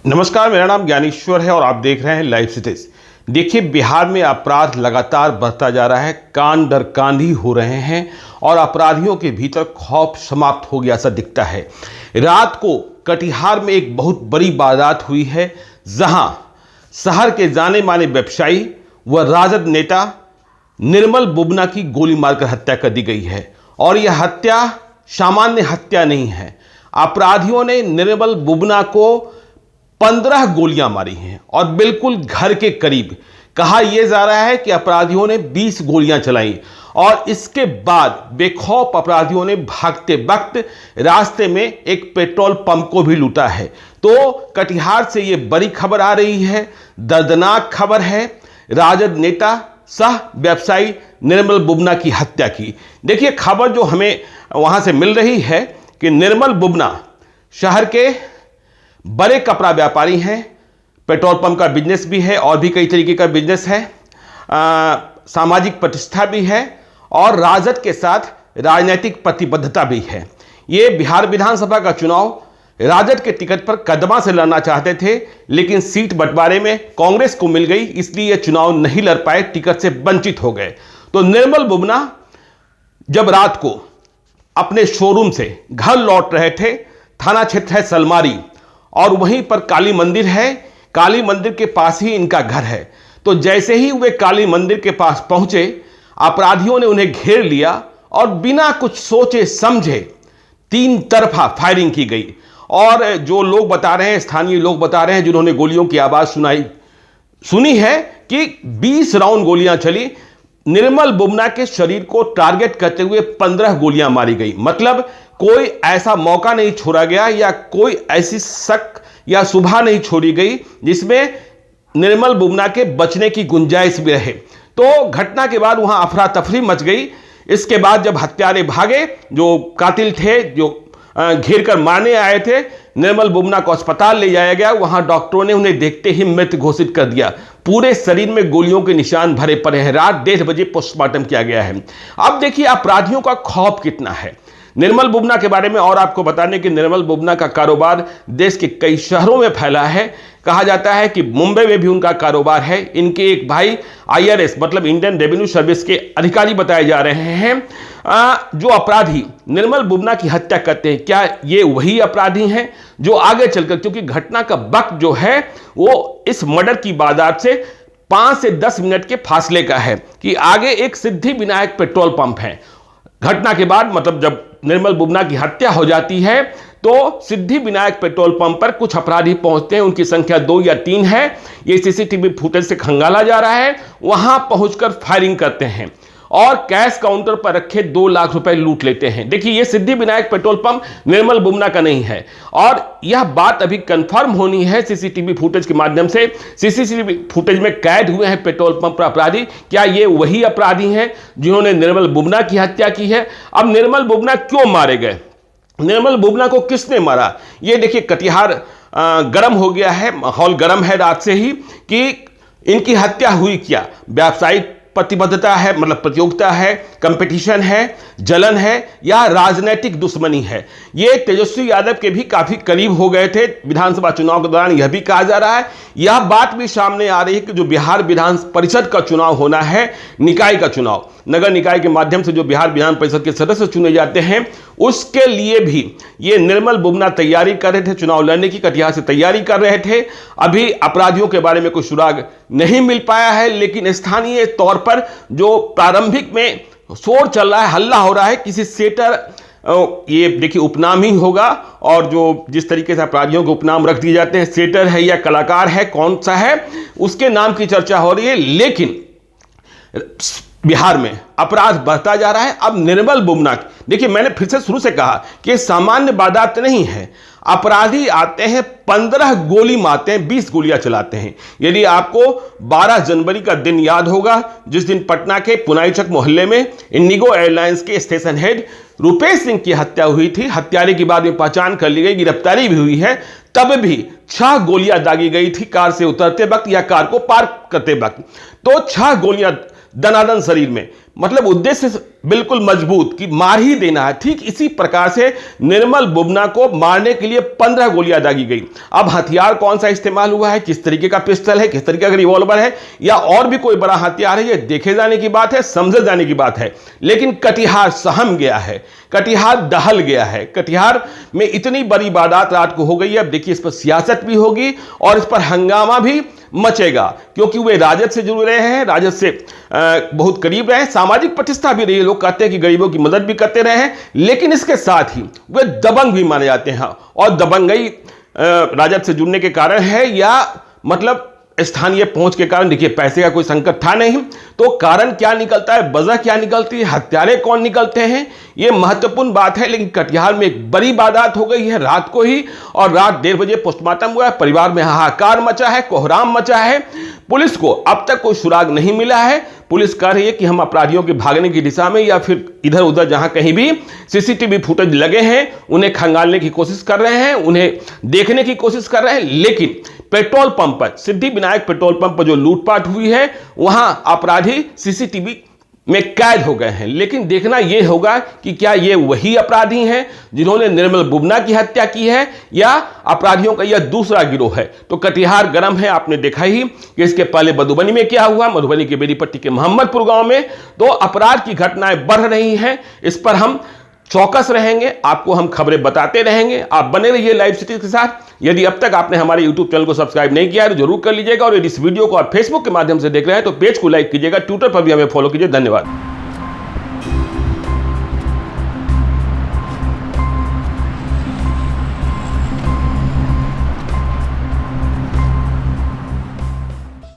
नमस्कार, मेरा नाम ज्ञानेश्वर है और आप देख रहे हैं लाइव सिटीज। देखिए, बिहार में अपराध लगातार बढ़ता जा रहा है, कांड दर कांड ही हो रहे हैं और अपराधियों के भीतर खौफ समाप्त हो गया सा दिखता है। रात को कटिहार में एक बहुत बड़ी वारदात हुई है, जहां शहर के जाने माने व्यवसायी व राजद नेता निर्मल बुबना की गोली मारकर हत्या कर दी गई है। और यह हत्या सामान्य हत्या नहीं है। अपराधियों ने निर्मल बुबना को 15 गोलियां मारी हैं और बिल्कुल घर के करीब। कहा यह जा रहा है कि अपराधियों ने 20 गोलियां चलाई और इसके बाद बेखौफ अपराधियों ने भागते वक्त रास्ते में एक पेट्रोल पंप को भी लूटा है। तो कटिहार से यह बड़ी खबर आ रही है, दर्दनाक खबर है, राजद नेता सह व्यवसायी निर्मल बुबना की हत्या की। देखिए, खबर जो हमें वहां से मिल रही है कि निर्मल बुबना शहर के बड़े कपड़ा व्यापारी हैं, पेट्रोल पंप का बिजनेस भी है और भी कई तरीके का बिजनेस है, सामाजिक प्रतिष्ठा भी है और राजद के साथ राजनीतिक प्रतिबद्धता भी है। ये बिहार विधानसभा का चुनाव राजद के टिकट पर कदमा से लड़ना चाहते थे, लेकिन सीट बंटवारे में कांग्रेस को मिल गई, इसलिए ये चुनाव नहीं लड़ पाए, टिकट से वंचित हो गए। तो निर्मल बुबना जब रात को अपने शोरूम से घर लौट रहे थे, थाना क्षेत्र है सलमारी और वहीं पर काली मंदिर है, काली मंदिर के पास ही इनका घर है। तो जैसे ही वे काली मंदिर के पास पहुंचे, अपराधियों ने उन्हें घेर लिया और बिना कुछ सोचे समझे 3 तरफा फायरिंग की गई। और जो लोग बता रहे हैं, स्थानीय लोग बता रहे हैं जिन्होंने गोलियों की आवाज सुनी है कि 20 राउंड गोलियां चली। निर्मल बुबना के शरीर को टारगेट करते हुए 15 गोलियां मारी गई। मतलब कोई ऐसा मौका नहीं छोड़ा गया या कोई ऐसी शक या शुबा नहीं छोड़ी गई जिसमें निर्मल बुबना के बचने की गुंजाइश भी रहे। तो घटना के बाद वहां अफरा तफरी मच गई। इसके बाद जब हत्यारे भागे, जो कातिल थे, जो घेर कर मारने आए थे, निर्मल बुबना को अस्पताल ले जाया गया। वहां डॉक्टरों ने उन्हें देखते ही मृत घोषित कर दिया। पूरे शरीर में गोलियों के निशान भरे पड़े हैं। रात 1:30 बजे पोस्टमार्टम किया गया है। अब देखिए अपराधियों का खौफ कितना है। निर्मल बुबना के बारे में और आपको बताने कि निर्मल बुबना का कारोबार देश के कई शहरों में फैला है। कहा जाता है कि मुंबई में भी उनका कारोबार है। इनके एक भाई IRS मतलब इंडियन रेवेन्यू सर्विस के अधिकारी बताए जा रहे हैं। जो अपराधी निर्मल बुबना की हत्या करते हैं, क्या ये वही अपराधी हैं जो आगे चलकर, क्योंकि घटना का वक्त जो है वो इस मर्डर की वारदात से 5 से 10 मिनट के फासले का है कि आगे एक सिद्धि विनायक पेट्रोल पंप है। घटना के बाद मतलब जब निर्मल बुबना की हत्या हो जाती है तो सिद्धि विनायक पेट्रोल पंप पर कुछ अपराधी पहुंचते हैं। उनकी संख्या 2 या 3 है। ये CCTV फुटेज से खंगाला जा रहा है। वहां पहुंचकर फायरिंग करते हैं और कैश काउंटर पर रखे 2 लाख रुपए लूट लेते हैं। देखिए, यह सिद्धि विनायक पेट्रोल पंप निर्मल बुबना का नहीं है और यह बात अभी कंफर्म होनी है CCTV फुटेज के माध्यम से। CCTV फुटेज में कैद हुए हैं पेट्रोल पंप पर अपराधी। क्या ये वही अपराधी हैं जिन्होंने निर्मल बुबना की हत्या की है? अब निर्मल बुबना क्यों मारे गए, निर्मल बुबना को किसने मारा? ये देखिए, कटिहार गर्म हो गया है, माहौल गर्म है रात से ही कि इनकी हत्या हुई क्या। व्यावसायिक प्रतिबद्धता है, मतलब प्रतियोगिता है, कंपटीशन है, जलन है या राजनीतिक दुश्मनी है? ये तेजस्वी यादव के भी काफी करीब हो गए थे विधानसभा चुनाव के दौरान, यह भी कहा जा रहा है। यह बात भी सामने आ रही है कि जो बिहार विधान परिषद का चुनाव होना है, निकाय का चुनाव, नगर निकाय के माध्यम से जो बिहार विधान परिषद के सदस्य चुने जाते हैं, उसके लिए भी ये निर्मल बुबना तैयारी कर रहे थे, चुनाव लड़ने की कटिहार से तैयारी कर रहे थे। अभी अपराधियों के बारे में कोई सुराग नहीं मिल पाया है, लेकिन स्थानीय तौर पर जो प्रारंभिक में शोर चल रहा है, हल्ला हो रहा है, किसी सेटर, ये देखिए उपनाम ही होगा और जो जिस तरीके से अपराधियों के उपनाम रख दिए जाते हैं, सेटर है या कलाकार है, कौन सा है, उसके नाम की चर्चा हो रही है। लेकिन बिहार में अपराध बढ़ता जा रहा है। अब निर्मल बुबना, देखिए मैंने फिर से शुरू से कहा कि सामान्य वारदात नहीं है। अपराधी आते हैं, 15 गोली मारते हैं, 20 गोलियां चलाते हैं। यदि आपको 12 जनवरी का दिन याद होगा, जिस दिन पटना के पुनाईचक मोहल्ले में इंडिगो एयरलाइंस के स्टेशन हेड रुपेश सिंह की हत्या हुई थी। हत्यारे की बाद में पहचान कर ली गई, गिरफ्तारी भी हुई है। तब भी 6 गोलियां दागी गई थी कार से उतरते वक्त या कार को पार करते वक्त। तो 6 गोलियां दनादन शरीर में, मतलब उद्देश्य बिल्कुल मजबूत कि मार ही देना है। ठीक इसी प्रकार से निर्मल बुबना को मारने के लिए 15 गोलियां दागी गई। अब हथियार कौन सा इस्तेमाल हुआ है, किस तरीके का पिस्टल है, किस तरीके का रिवॉल्वर है या और भी कोई बड़ा हथियार है, ये देखे जाने की बात है, समझे जाने की बात है। लेकिन कटिहार सहम गया है, कटिहार दहल गया है। कटिहार में इतनी बड़ी वारदात रात को हो गई है। अब देखिए इस पर सियासत भी होगी और इस पर हंगामा भी मचेगा, क्योंकि वे राजद से जुड़ रहे हैं, राजद से बहुत करीब रहे हैं, सामाजिक प्रतिष्ठा भी रही है। लोग कहते हैं कि गरीबों की मदद भी करते रहे हैं, लेकिन इसके साथ ही वे दबंग भी माने जाते हैं। और दबंगई राजद से जुड़ने के कारण है या मतलब स्थानीय पहुंच के कारण। देखिए पैसे का कोई संकट था नहीं, तो कारण क्या निकलता है, वजह क्या निकलती है, हत्यारे कौन निकलते हैं, यह महत्वपूर्ण बात है। लेकिन कटिहार में एक बड़ी वारदात हो गई है रात को ही, और रात 1:30 बजे पोस्टमार्टम हुआ है। परिवार में हाहाकार मचा है, कोहराम मचा है। पुलिस को अब तक कोई सुराग नहीं मिला है। पुलिस कह रही है कि हम अपराधियों के भागने की दिशा में या फिर इधर उधर जहां कहीं भी सीसीटीवी फुटेज लगे हैं उन्हें खंगालने की कोशिश कर रहे हैं, उन्हें देखने की कोशिश कर रहे हैं। लेकिन पेट्रोल पंप पर, सिद्धिविनायक पेट्रोल पंप पर जो लूटपाट हुई है वहां अपराधी सीसीटीवी में कैद हो गए हैं। लेकिन देखना यह होगा कि क्या ये वही अपराधी हैं जिन्होंने निर्मल बुबना की हत्या की है या अपराधियों का यह दूसरा गिरोह है। तो कटिहार गर्म है, आपने देखा ही कि इसके पहले मधुबनी में क्या हुआ, मधुबनी के बेनीपट्टी के मोहम्मदपुर गांव में। तो अपराध की घटनाएं बढ़ रही हैं, इस पर हम चौकस रहेंगे, आपको हम खबरें बताते रहेंगे। आप बने रहिए लाइव सिटी के साथ। यदि अब तक आपने हमारे यूट्यूब चैनल को सब्सक्राइब नहीं किया है तो जरूर कर लीजिएगा, और यदि इस वीडियो को आप फेसबुक के माध्यम से देख रहे हैं तो पेज को लाइक कीजिएगा, ट्विटर पर भी हमें फॉलो कीजिए। धन्यवाद।